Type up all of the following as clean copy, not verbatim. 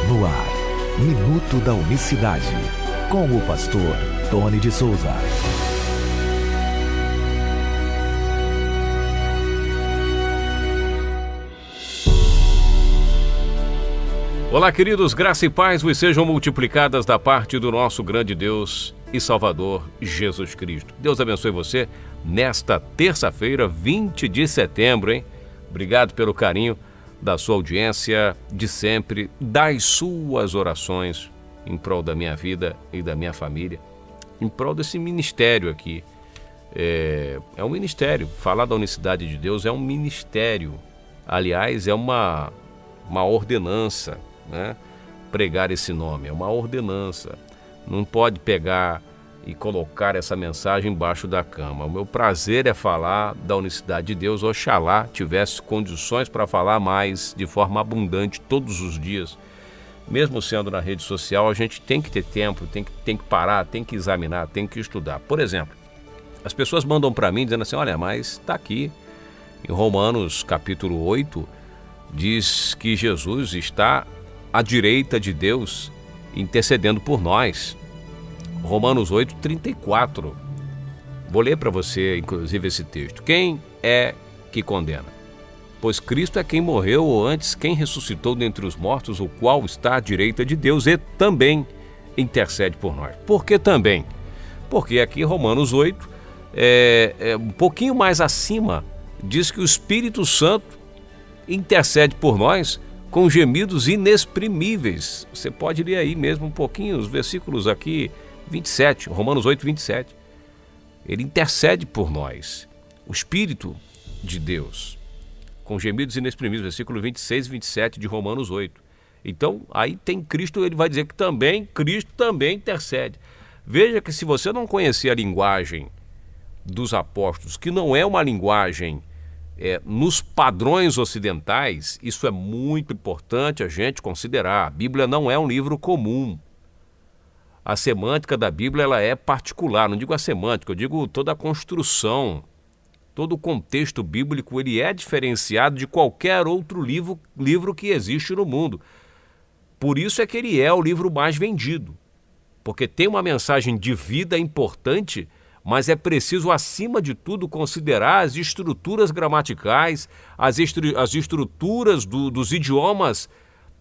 No ar, Minuto da Unicidade, com o pastor Tony de Souza. Olá, queridos, graça e paz vos sejam multiplicadas da parte do nosso grande Deus e Salvador Jesus Cristo. Deus abençoe você nesta terça-feira, 20 de setembro, hein? Obrigado pelo carinho da sua audiência de sempre, das suas orações em prol da minha vida e da minha família, em prol desse ministério aqui. É um ministério, falar da unicidade de Deus é um ministério, aliás, é uma ordenança, né? Pregar esse nome, é uma ordenança, não pode pegar e colocar essa mensagem embaixo da cama. O meu prazer é falar da unicidade de Deus. Oxalá tivesse condições para falar mais de forma abundante todos os dias. Mesmo sendo na rede social, a gente tem que ter tempo, tem que parar, tem que examinar, tem que estudar. Por exemplo, as pessoas mandam para mim dizendo assim, olha, mas está aqui em Romanos capítulo 8, diz que Jesus está à direita de Deus intercedendo por nós. Romanos 8, 34. Vou ler para você, inclusive, esse texto. Quem é que condena? Pois Cristo é quem morreu, ou antes, quem ressuscitou dentre os mortos, o qual está à direita de Deus e também intercede por nós. Por que também? Porque aqui em Romanos 8, um pouquinho mais acima, diz que o Espírito Santo intercede por nós com gemidos inexprimíveis. Você pode ler aí mesmo um pouquinho, os versículos aqui, 27, Romanos 8, 27. Ele intercede por nós, o Espírito de Deus, com gemidos inexprimíveis, versículo 26 e 27 de Romanos 8. Então, aí tem Cristo, ele vai dizer que também, Cristo também intercede. Veja que se você não conhecer a linguagem dos apóstolos, que não é uma linguagem nos padrões ocidentais, isso é muito importante a gente considerar. A Bíblia não é um livro comum. A semântica da Bíblia ela é particular, não digo a semântica, eu digo toda a construção, todo o contexto bíblico, ele é diferenciado de qualquer outro livro que existe no mundo. Por isso é que ele é o livro mais vendido, porque tem uma mensagem de vida importante, mas é preciso, acima de tudo, considerar as estruturas gramaticais, as estruturas dos idiomas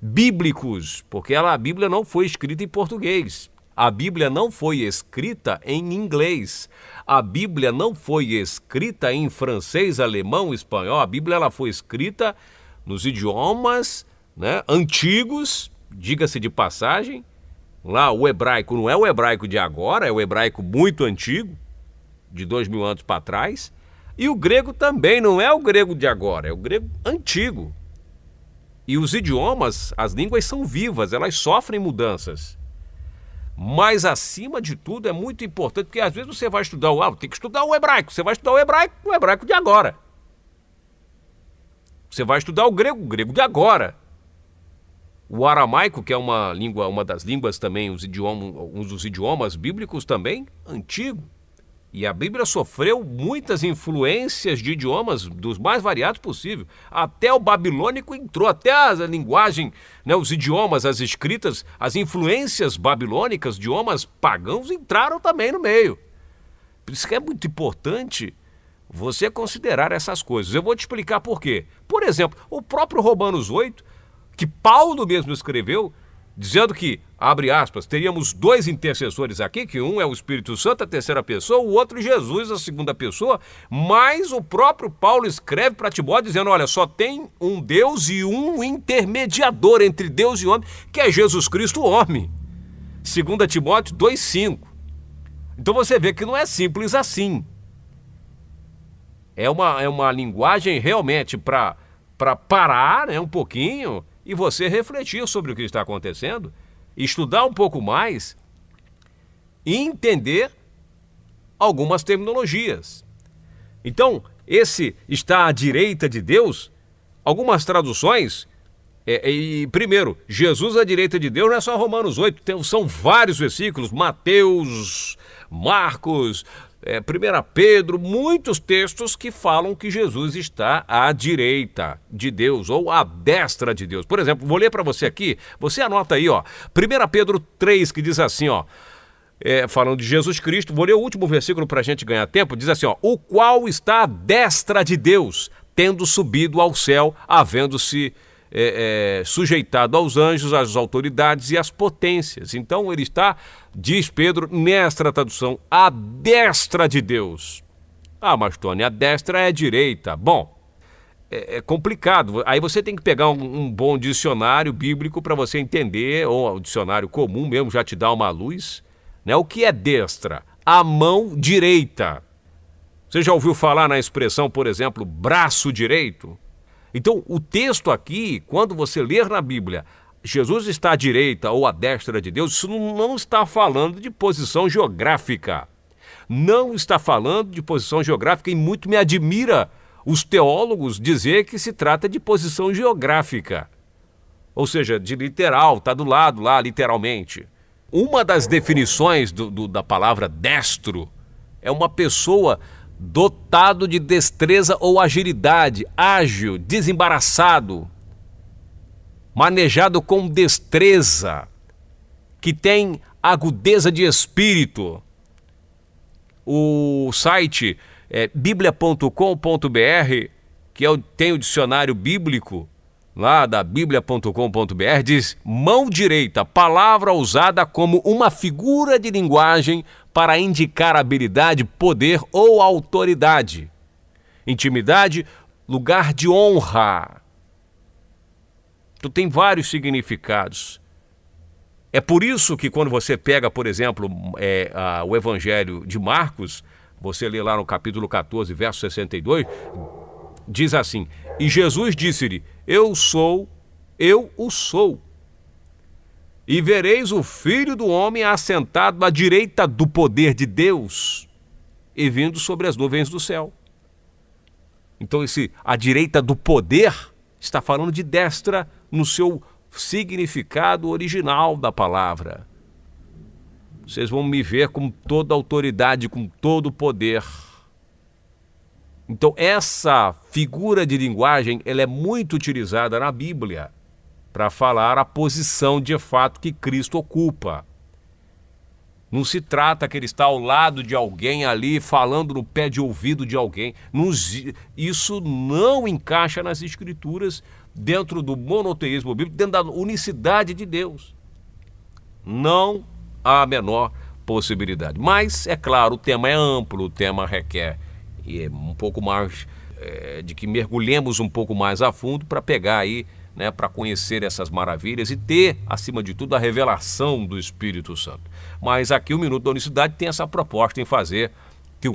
bíblicos, porque a Bíblia não foi escrita em português. A Bíblia não foi escrita em inglês, a Bíblia não foi escrita em francês, alemão, espanhol, a Bíblia ela foi escrita nos idiomas, né, antigos, diga-se de passagem. Lá o hebraico não é o hebraico de agora, é o hebraico muito antigo, de 2000 anos para trás, e o grego também não é o grego de agora, é o grego antigo. E os idiomas, as línguas são vivas, elas sofrem mudanças. Mas, acima de tudo, é muito importante, porque às vezes você vai estudar tem que estudar o hebraico, você vai estudar o hebraico de agora. Você vai estudar o grego de agora. O aramaico, que é uma das línguas também, um dos idiomas bíblicos também, antigo. E a Bíblia sofreu muitas influências de idiomas dos mais variados possível. Até o babilônico entrou, até a linguagem, né, os idiomas, as escritas, as influências babilônicas, idiomas pagãos entraram também no meio. Por isso que é muito importante você considerar essas coisas. Eu vou te explicar por quê. Por exemplo, o próprio Romanos 8, que Paulo mesmo escreveu, dizendo que, abre aspas, teríamos dois intercessores aqui, que um é o Espírito Santo, a terceira pessoa, o outro Jesus, a segunda pessoa, mas o próprio Paulo escreve para Timóteo dizendo, olha, só tem um Deus e um intermediador entre Deus e homem, que é Jesus Cristo, o homem. 2 Timóteo 2,5. Então você vê que não é simples assim. É uma linguagem realmente para parar, né, um pouquinho, e você refletir sobre o que está acontecendo, estudar um pouco mais e entender algumas terminologias. Então, esse está à direita de Deus, algumas traduções, primeiro, Jesus à direita de Deus não é só Romanos 8, são vários versículos, Mateus, Marcos, 1 Pedro, muitos textos que falam que Jesus está à direita de Deus ou à destra de Deus. Por exemplo, vou ler para você aqui, você anota aí, ó, 1 Pedro 3, que diz assim, ó, falando de Jesus Cristo, vou ler o último versículo para a gente ganhar tempo, diz assim, ó, o qual está à destra de Deus, tendo subido ao céu, havendo-se sujeitado aos anjos, às autoridades e às potências. Então ele está, diz Pedro, nesta tradução, à destra de Deus. Ah, mas Tony, a destra é a direita. Bom, é complicado. Aí você tem que pegar um bom dicionário bíblico para você entender, ou um dicionário comum mesmo, já te dá uma luz, né? O que é destra? A mão direita. Você já ouviu falar na expressão, por exemplo, braço direito? Então, o texto aqui, quando você ler na Bíblia, Jesus está à direita ou à destra de Deus, isso não está falando de posição geográfica. Não está falando de posição geográfica e muito me admira os teólogos dizer que se trata de posição geográfica. Ou seja, de literal, está do lado lá, literalmente. Uma das definições da palavra destro é uma pessoa dotado de destreza ou agilidade, ágil, desembaraçado, manejado com destreza, que tem agudeza de espírito. O site biblia.com.br, que tem o dicionário bíblico, lá da biblia.com.br, diz: mão direita, palavra usada como uma figura de linguagem para indicar habilidade, poder ou autoridade. Intimidade, lugar de honra. Então tem vários significados. É por isso que quando você pega, por exemplo, o Evangelho de Marcos, você lê lá no capítulo 14, verso 62, diz assim: e Jesus disse-lhe: eu o sou. E vereis o Filho do Homem assentado à direita do poder de Deus e vindo sobre as nuvens do céu. Então à direita do poder está falando de destra no seu significado original da palavra. Vocês vão me ver com toda autoridade, com todo poder. Então essa figura de linguagem, ela é muito utilizada na Bíblia para falar a posição de fato que Cristo ocupa. Não se trata que ele está ao lado de alguém ali, falando no pé de ouvido de alguém. Isso não encaixa nas Escrituras, dentro do monoteísmo bíblico, dentro da unicidade de Deus. Não há a menor possibilidade. Mas, é claro, o tema é amplo, o tema requer um pouco mais de que mergulhemos um pouco mais a fundo para pegar aí, né, para conhecer essas maravilhas e ter, acima de tudo, a revelação do Espírito Santo. Mas aqui o Minuto da Unicidade tem essa proposta em fazer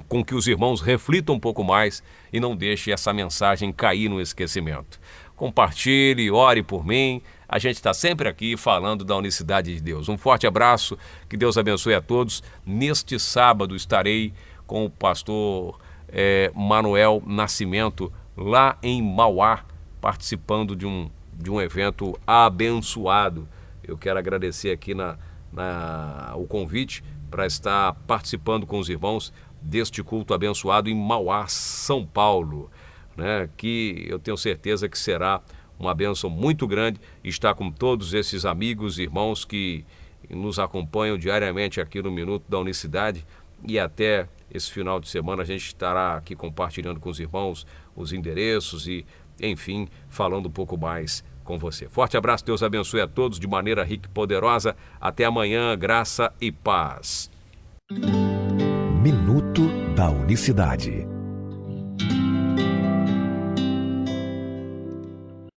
com que os irmãos reflitam um pouco mais e não deixem essa mensagem cair no esquecimento. Compartilhe, ore por mim. A gente está sempre aqui falando da unicidade de Deus. Um forte abraço, que Deus abençoe a todos. Neste sábado estarei com o pastor Manuel Nascimento, lá em Mauá, participando de um evento abençoado. Eu quero agradecer aqui o convite para estar participando com os irmãos deste culto abençoado em Mauá, São Paulo, né? Que eu tenho certeza que será uma bênção muito grande estar com todos esses amigos e irmãos que nos acompanham diariamente aqui no Minuto da Unicidade, e até esse final de semana a gente estará aqui compartilhando com os irmãos os endereços e, enfim, falando um pouco mais com você. Forte abraço, Deus abençoe a todos de maneira rica e poderosa. Até amanhã, graça e paz. Minuto da Unicidade.